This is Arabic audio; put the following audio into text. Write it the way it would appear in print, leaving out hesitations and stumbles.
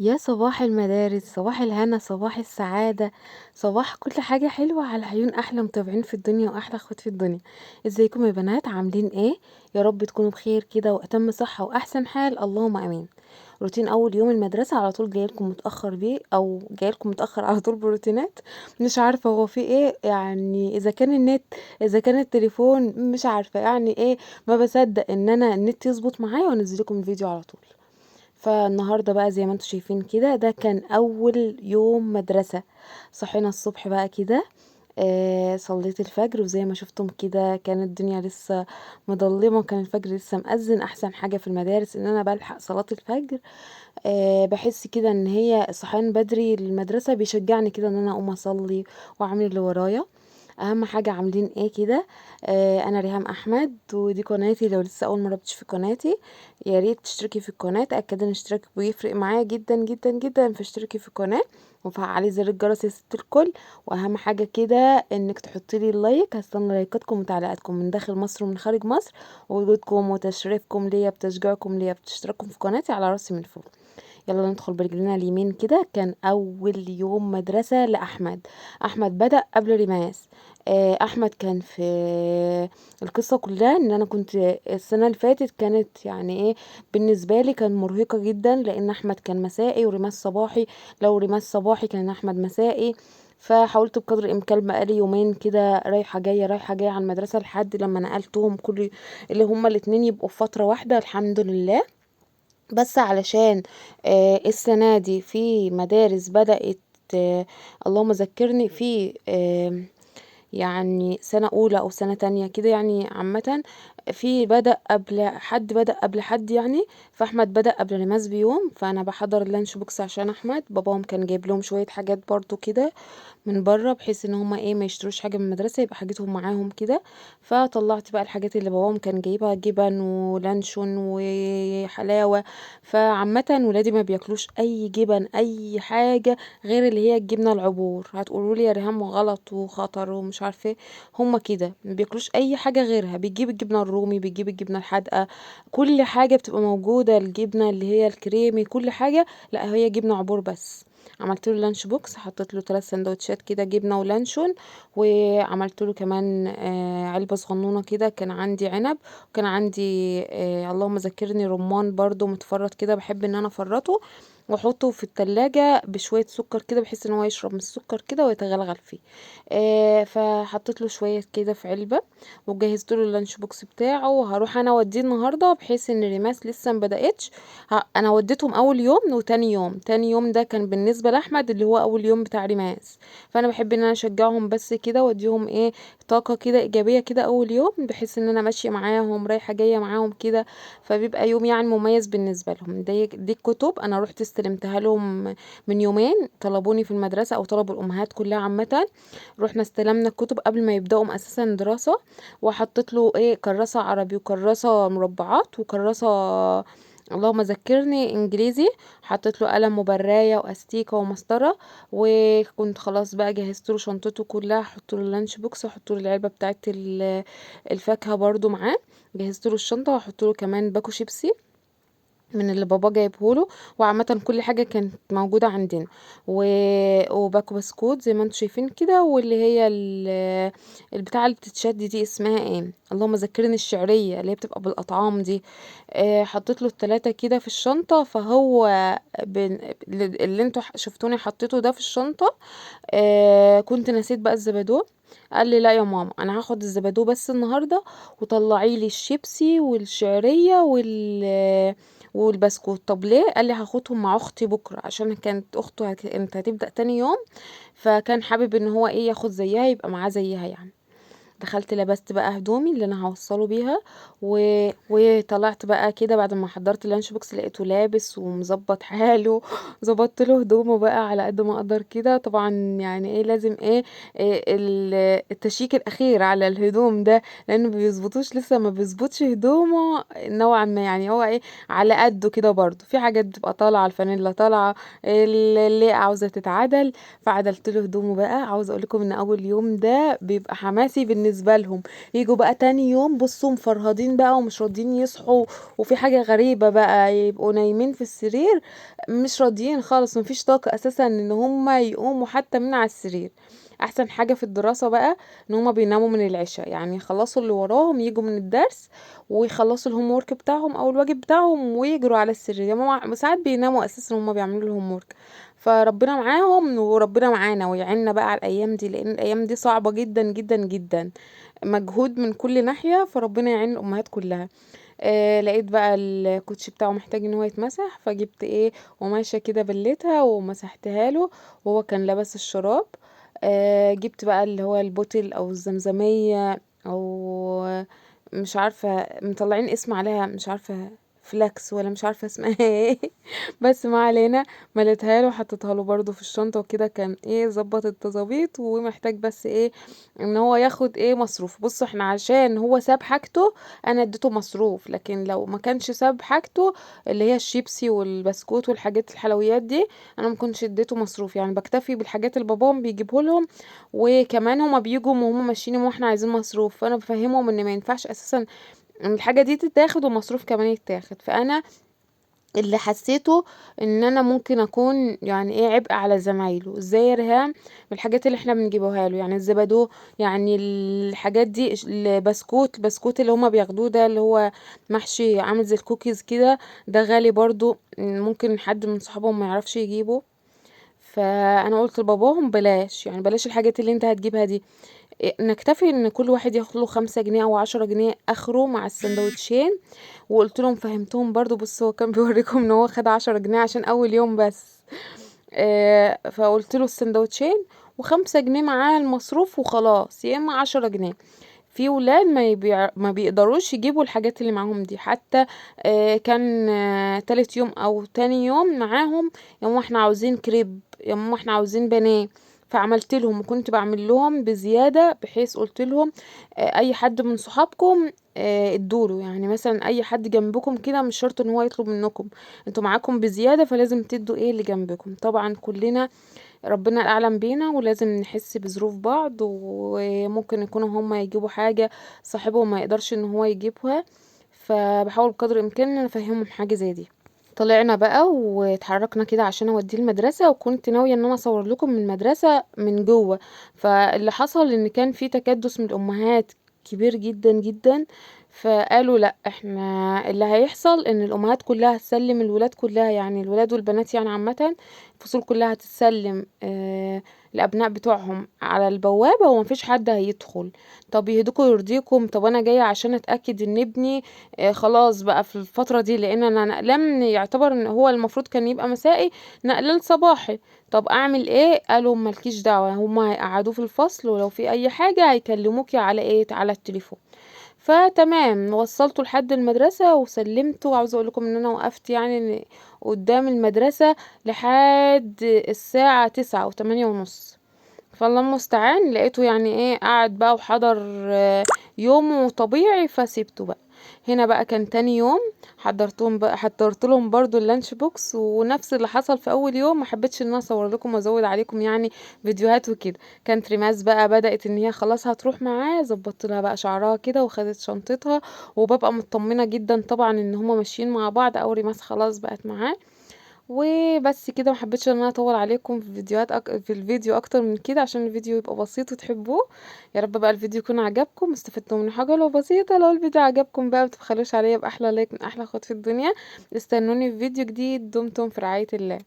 يا صباح المدارس، صباح الهنا، صباح السعادة، صباح كل حاجة حلوة على عيون أحلى متابعين في الدنيا وأحلى اخوات في الدنيا. ازيكم يا بنات؟ عاملين ايه؟ يا رب تكونوا بخير كده وأتم صحة وأحسن حال، اللهم أمين. روتين أول يوم المدرسة على طول جايلكم متأخر بيه أو جايلكم متأخر على طول بروتينات. مش عارفة هو في ايه، يعني إذا كان النت، إذا كان التليفون، مش عارفة يعني ايه. ما بصدق ان انا النت يظبط معايا وانزل لكم الفيديو على طول. فالنهارده بقى زي ما انتم شايفين كده، ده كان اول يوم مدرسة. صحينا الصبح بقى كده. صليت الفجر، وزي ما شفتم كده كانت الدنيا لسه مظلمة، وكان الفجر لسه مأذن. احسن حاجة في المدارس ان انا بلحق صلاة الفجر. بحس كده ان هي الصحيان بدري للمدرسة بيشجعني كده ان انا اقوم اصلي واعمل اللي ورايا. اهم حاجه عاملين ايه كده؟ انا ريهام احمد، ودي قناتي. لو لسه اول مره بتشوفي قناتي، يا ريت تشتركي في القناه. تاكدي ان اشتراكك بيفرق معايا جدا جدا جدا، فاشتركي في القناه وفعلي زر الجرس يا ست الكل. واهم حاجه كده انك تحطي لي اللايك. هستنى لايكاتكم وتعليقاتكم من داخل مصر ومن خارج مصر، ووجودكم وتشريفكم ليا بتشجيعكم ليا باشتراككم في قناتي على راسي من فوق. يلا ندخل برجلنا اليمين كده. كان اول يوم مدرسة لاحمد. احمد بدأ قبل ريماس. احمد كان في القصة كلها ان انا كنت السنة اللي فاتت كانت يعني ايه بالنسبة لي، كان مرهقة جدا لان احمد كان مسائي وريماس صباحي. لو ريماس صباحي كان احمد مسائي. فحاولت بقدر الامكان بقالي يومين كده رايحه جايه رايحه جايه على المدرسه لحد لما نقلتهم كل اللي هما الاتنين يبقوا في فتره واحده، الحمد لله. بس علشان السنة دي في مدارس بدأت. اللهم ذكرني في يعني سنة أولى أو سنة تانية كده، يعني عامة في بدأ قبل حد يعني. فأحمد بدأ قبل رماس بيوم، فأنا بحضر اللانش بوكس عشان أحمد. باباهم كان جايب لهم شوية حاجات برضو كده من بره، بحيث ان هما ايه ما يشتروش حاجه من المدرسه، يبقى حاجتهم معاهم كده. فطلعت بقى الحاجات اللي باباهم كان جايبها، جبن ولانشون وحلاوه. فعامه ولادي ما بياكلوش اي جبن اي حاجه غير اللي هي الجبنه العبور. هتقولوا لي يا ريهام غلط وخطر ومش عارفه ايه، هما كده ما بياكلوش اي حاجه غيرها. بيجيب الجبنه الرومي، بيجيب الجبنه الحادقه، كل حاجه بتبقى موجوده. الجبنه اللي هي الكريمي كل حاجه، لا هي جبنه عبور بس. عملت له لانش بوكس، حطيت له 3 سندوتشات كده جبنه ولانشون. وعملت له كمان علبه صغنونه كده، كان عندي عنب، وكان عندي اللهم ذكرني رمان برضو متفرط كده، بحب ان انا افرطه واحطه في التلاجة بشوية سكر كده، بحيث ان هو يشرب من السكر كده ويتغلغل فيه. فحطيت له شوية كده في علبة، وجهزت له اللانش بوكس بتاعه. وهروح انا اوديه النهارده، بحيث ان ريماس لسه مبدأتش. انا وديتهم اول يوم وتاني يوم. تاني يوم ده كان بالنسبه لاحمد اللي هو اول يوم بتاع ريماس. فانا بحب ان انا اشجعهم بس كده واديهم ايه طاقه كده ايجابيه كده اول يوم، بحيث ان انا ماشيه معاهم رايحه جايه معاهم كده. فبيبقى يوم يعني مميز بالنسبه لهم. دي الكتب انا رحت استلمتها لهم من يومين. طلبوني في المدرسه او طلبوا الامهات كلها عامه. رحنا استلمنا الكتب قبل ما يبداوا اساسا دراسه. وحطيت له ايه كراسه عربي وكراسه مربعات وكراسه اللهم ذكرني انجليزي. حطيت له قلم وبرايه واستيكه ومسطره. وكنت خلاص بقى جهزت له شنطته كلها، احط له اللانش بوكس واحط له العلبه بتاعت الفاكهه برضو معاه. جهزت له الشنطه واحط له كمان باكو شيبسي من اللي بابا جايبه له. وعامه كل حاجه كانت موجوده عندنا. و... وباكو بسكوت زي ما انتم شايفين كده، واللي هي البتاعه اللي بتتشد دي اسمها ايه، اللهم ذكرني، الشعريه اللي هي بتبقى بالاطعام دي. حطيت له ال3 كده في الشنطه. فهو اللي انتوا شفتوني حطيته ده في الشنطه. كنت نسيت بقى الزبادو. قال لي لا يا ماما، انا هاخد الزبادو بس النهارده، وطلعي لي الشيبسي والشعريه والبسكوت. طب ليه؟ قال لي هاخدهم مع اختي بكره، عشان كانت اخته كانت هتبدا تاني يوم. فكان حابب ان هو ايه ياخد زيها، يبقى معاه زيها يعني. دخلت لبست بقى هدومي اللي انا هوصله بيها. و... وطلعت بقى كده بعد ما حضرت اللانش بوكس، لقيته لابس ومظبط حاله. ظبطت له هدومه بقى على قد ما اقدر كده. طبعا يعني ايه لازم ايه، التشيك الاخير على الهدوم ده، لانه بيظبطوش لسه، ما بيظبطش هدومه نوعا ما. يعني هو ايه على قده كده برضه، في حاجات بتبقى طالعه، الفانيلا طالعه، اللي عاوزه تتعدل. فعدلت له هدومه بقى. عاوزه اقول لكم ان اول يوم ده بيبقى حماسي بالنسبه بالنسبة لهم. يجوا بقى تاني يوم بصوا مفرهدين بقى ومش راضيين يصحوا، وفي حاجة غريبة بقى يبقوا نايمين في السرير مش راضيين خالص، مفيش طاقة اساسا ان هم يقوموا حتى من على السرير. احسن حاجة في الدراسة بقى ان هم بيناموا من العشاء، يعني يخلصوا اللي وراهم يجوا من الدرس ويخلصوا الهوم ورك بتاعهم او الواجب بتاعهم ويجروا على السرير. يا ماما ساعات بيناموا اساسا هم بيعملوا الهوم ورك. فربنا معاهم وربنا معانا ويعيننا بقى على الايام دي، لان الايام دي صعبة جدا جدا جدا، مجهود من كل ناحية، فربنا يعين الامهات كلها. لقيت بقى الكوتشي بتاعه محتاج ان هو يتمسح، فجبت ايه وماشيه كده بليتها ومسحتها له، وهو كان لابس الشراب. جبت بقى اللي هو البوتل او الزمزميه، او مش عارفه مطلعين اسم عليها، مش عارفه فلاكس ولا مش عارفه اسمها ايه بس ما علينا. مليتها له وحطيتها له برضو في الشنطه وكده، كان ايه ظبط التظابيط، ومحتاج بس ايه ان هو ياخد ايه مصروف. بصوا احنا عشان هو ساب حاجته انا اديته مصروف، لكن لو ما كانش ساب حاجته اللي هي الشيبسي والبسكوت والحاجات الحلويات دي انا ما كنتش اديته مصروف. يعني بكتفي بالحاجات اللي باباهم بيجيبه لهم، وكمان هما بيجوا وهم ماشيين واحنا عايزين مصروف، فانا بفهمهم ان ما ينفعش اساسا ان الحاجه دي تتاخد ومصروف كمان يتاخد. فانا اللي حسيته ان انا ممكن اكون يعني ايه عبء على زمايله، ازاي يا ريهام بالحاجات اللي احنا بنجيبوها له، يعني الزبادو، يعني الحاجات دي، البسكوت اللي هما بياخدوه ده اللي هو محشي عامل زي الكوكيز كده، ده غالي برضو، ممكن حد من صحابهم ما يعرفش يجيبه. فانا قلت لباباهم بلاش، يعني بلاش الحاجات اللي انت هتجيبها دي، نكتفي ان كل واحد ياخد له 5 جنيه او 10 جنيه اخره مع السندوتشين. وقلت لهم فهمتهم برضو، بص هو كان بيوريكم ان هو خد 10 جنيه عشان اول يوم بس. فقلت له السندوتشين و5 جنيه معاه المصروف وخلاص، يا اما 10 جنيه. في ولاد ما بيقدروش يجيبوا الحاجات اللي معاهم دي، حتى كان تالت يوم او تاني يوم معاهم، يا ماما احنا عاوزين كريب، يا ماما احنا عاوزين بانيه. فعملت لهم وكنت بعمل لهم بزيادة، بحيث قلت لهم اي حد من صحابكم ادوله، يعني مثلا اي حد جنبكم كده مش شرط ان هو يطلب منكم، انتوا معاكم بزيادة فلازم تدوا ايه اللي جنبكم. طبعا كلنا ربنا الاعلم بينا، ولازم نحس بظروف بعض، وممكن يكونوا هما يجيبوا حاجة صاحبهم ما يقدرش ان هو يجيبها، فبحاول بقدر الامكان ان أنا افهمهم حاجة زي دي. طلعنا بقى واتحركنا كده عشان اوديه المدرسة، وكنت ناوية ان انا اصور لكم من المدرسة من جوه. فاللي حصل ان كان في تكدس من الامهات كبير جدا جدا، فقالوا لا احنا اللي هيحصل ان الامهات كلها هتسلم الولاد كلها، يعني الولاد والبنات يعني عامة الفصول كلها هتتسلم الابناء بتوعهم على البوابة ومفيش حد هيدخل. طب يهديكوا يرضيكم، طب انا جاية عشان اتأكد ان ابني خلاص بقى في الفترة دي، لان انا نقلان يعتبر ان هو المفروض كان يبقى مسائي، نقلان صباحي. طب اعمل ايه؟ قالوا مالكيش دعوة، هما هيقعدوه في الفصل ولو في اي حاجة هيكلموكي على ايه على التليفون. فتمام وصلته لحد المدرسة وسلمته. وعاوزة اقول لكم ان انا وقفت يعني قدام المدرسة لحد الساعة 9 و8:30. فالله المستعان لقيته يعني ايه قعد بقى وحضر يومه طبيعي، فسيبته بقى. هنا بقى كان تاني يوم، حضرت لهم برضو اللانش بوكس، ونفس اللي حصل في اول يوم، ما حبيتش ان انا اصور لكم وازود عليكم يعني فيديوهات وكده. كانت ريماس بقى بدأت ان هي خلاص هتروح معاه، ظبطت لها بقى شعرها كده وخدت شنطتها، وببقى مطمنة جدا طبعا ان هما ماشيين مع بعض، او ريماس خلاص بقت معاه. وبس كده، ما حبيتش ان انا اطول عليكم في في الفيديو اكتر من كده عشان الفيديو يبقى بسيط وتحبوه. يا رب بقى الفيديو يكون عجبكم، استفدتوا من حاجه لو بسيطه. لو الفيديو عجبكم بقى متبخلوش عليا باحلى لايك من احلى اخوات في الدنيا. استنوني في فيديو جديد، دمتم في رعايه الله.